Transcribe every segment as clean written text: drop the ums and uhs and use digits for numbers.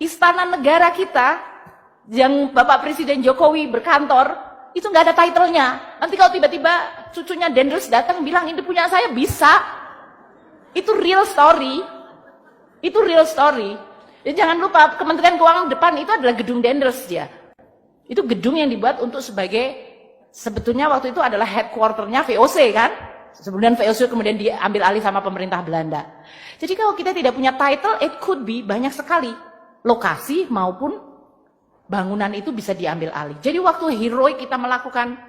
Istana negara kita, yang Bapak Presiden Jokowi berkantor, itu nggak ada title-nya. Nanti kalau tiba-tiba cucunya Dendels datang bilang ini punya saya, bisa. Itu real story. Itu real story. Dan jangan lupa, Kementerian Keuangan depan itu adalah gedung Dendels dia. Itu gedung yang dibuat untuk sebagai, sebetulnya waktu itu adalah headquarter-nya VOC kan? Sebelum VOC kemudian diambil alih sama pemerintah Belanda. Jadi kalau kita tidak punya title, it could be banyak sekali lokasi maupun bangunan itu bisa diambil alih. Jadi waktu heroik kita melakukan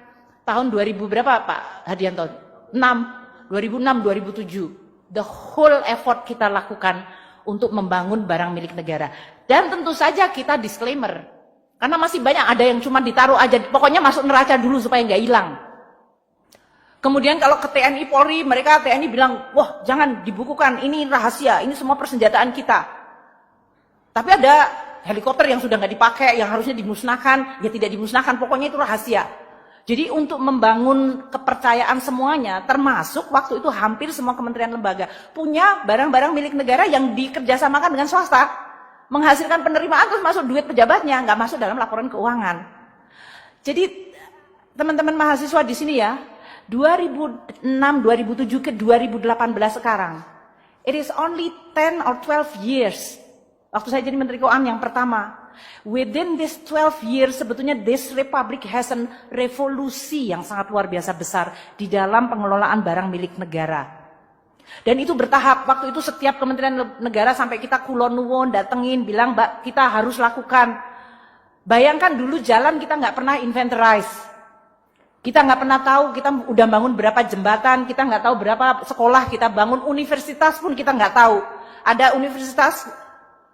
tahun 2000 berapa Pak Hadianto? 2006, 2007. The whole effort kita lakukan untuk membangun barang milik negara. Dan tentu saja kita disclaimer. Karena masih banyak ada yang cuma ditaruh aja, pokoknya masuk neraca dulu supaya nggak hilang. Kemudian kalau ke TNI Polri, mereka TNI bilang, wah jangan dibukukan, ini rahasia, ini semua persenjataan kita. Tapi ada helikopter yang sudah nggak dipakai, yang harusnya dimusnahkan, ya tidak dimusnahkan, pokoknya itu rahasia. Jadi untuk membangun kepercayaan semuanya, termasuk waktu itu hampir semua kementerian lembaga, punya barang-barang milik negara yang dikerjasamakan dengan swasta, menghasilkan penerimaan terus masuk duit pejabatnya, nggak masuk dalam laporan keuangan. Jadi teman-teman mahasiswa di sini ya, 2006, 2007 ke 2018 sekarang, it is only 10 or 12 years. Waktu saya jadi Menteri Keuangan yang pertama, within this 12 years sebetulnya this republic has a revolusi yang sangat luar biasa besar di dalam pengelolaan barang milik negara. Dan itu bertahap, waktu itu setiap kementerian negara sampai kita kulon nuwun datengin bilang, Mbak kita harus lakukan. Bayangkan dulu jalan kita nggak pernah inventorize. Kita nggak pernah tahu kita udah bangun berapa jembatan, kita nggak tahu berapa sekolah kita bangun, universitas pun kita nggak tahu. Ada universitas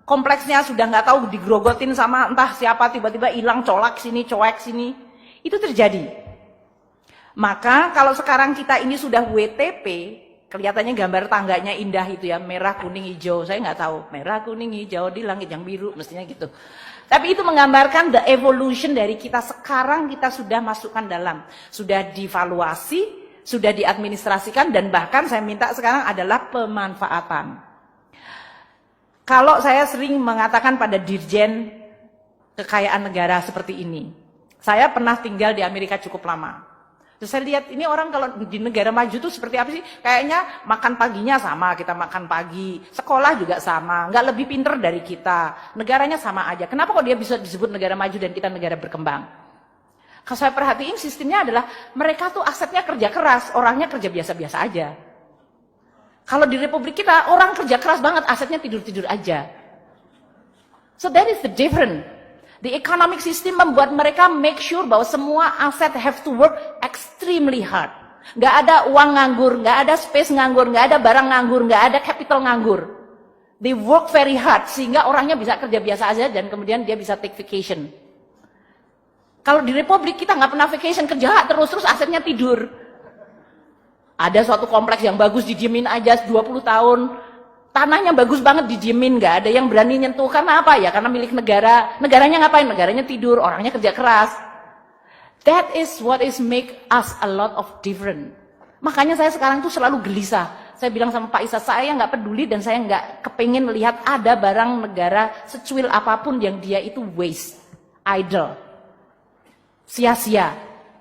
kompleksnya sudah nggak tahu digrogotin sama entah siapa, tiba-tiba hilang, colak sini, coek sini. Itu terjadi. Maka kalau sekarang kita ini sudah WTP, kelihatannya gambar tangganya indah itu ya, merah, kuning, hijau. Saya nggak tahu, merah, kuning, hijau di langit yang biru, mestinya gitu. Tapi itu menggambarkan the evolution dari kita sekarang, kita sudah masukkan dalam, sudah divaluasi, sudah diadministrasikan, dan bahkan saya minta sekarang adalah pemanfaatan. Kalau saya sering mengatakan pada dirjen kekayaan negara seperti ini, saya pernah tinggal di Amerika cukup lama. Terus saya lihat ini orang kalau di negara maju itu seperti apa sih? Kayaknya makan paginya sama, kita makan pagi, sekolah juga sama, nggak lebih pinter dari kita, negaranya sama aja. Kenapa kok dia bisa disebut negara maju dan kita negara berkembang? Kalau saya perhatiin sistemnya adalah mereka tuh asetnya kerja keras, orangnya kerja biasa-biasa aja. Kalau di Republik kita, orang kerja keras banget, asetnya tidur-tidur aja. So that is the difference. The economic system membuat mereka make sure bahwa semua aset have to work extremely hard. Nggak ada uang nganggur, nggak ada space nganggur, nggak ada barang nganggur, nggak ada capital nganggur. They work very hard, sehingga orangnya bisa kerja biasa aja dan kemudian dia bisa take vacation. Kalau di Republik kita nggak pernah vacation, kerja terus-terus asetnya tidur. Ada suatu kompleks yang bagus didiemin aja 20 tahun, tanahnya bagus banget didiemin, nggak ada yang berani nyentuh. Karena apa ya? Karena milik negara. Negaranya ngapain? Negaranya tidur, orangnya kerja keras. That is what is make us a lot of different. Makanya saya sekarang tuh selalu gelisah. Saya bilang sama Pak Isa, saya nggak peduli dan saya nggak kepingin melihat ada barang negara secuil apapun yang dia itu waste, idle, sia-sia,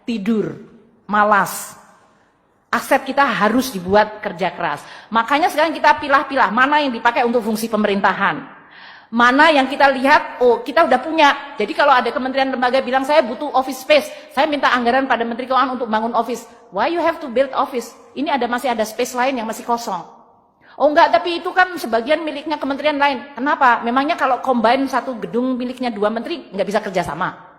tidur, malas. Aset kita harus dibuat kerja keras. Makanya sekarang kita pilah-pilah mana yang dipakai untuk fungsi pemerintahan. Mana yang kita lihat, oh kita udah punya. Jadi kalau ada kementerian lembaga bilang saya butuh office space, saya minta anggaran pada Menteri Keuangan untuk bangun office. Why you have to build office? Ini masih ada space lain yang masih kosong. Oh enggak, tapi itu kan sebagian miliknya kementerian lain. Kenapa? Memangnya kalau combine satu gedung miliknya 2 menteri nggak bisa kerjasama?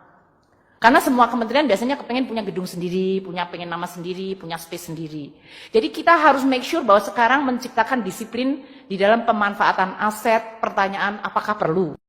Karena semua kementerian biasanya kepengen punya gedung sendiri, pengen nama sendiri, punya space sendiri. Jadi kita harus make sure bahwa sekarang menciptakan disiplin di dalam pemanfaatan aset, pertanyaan apakah perlu.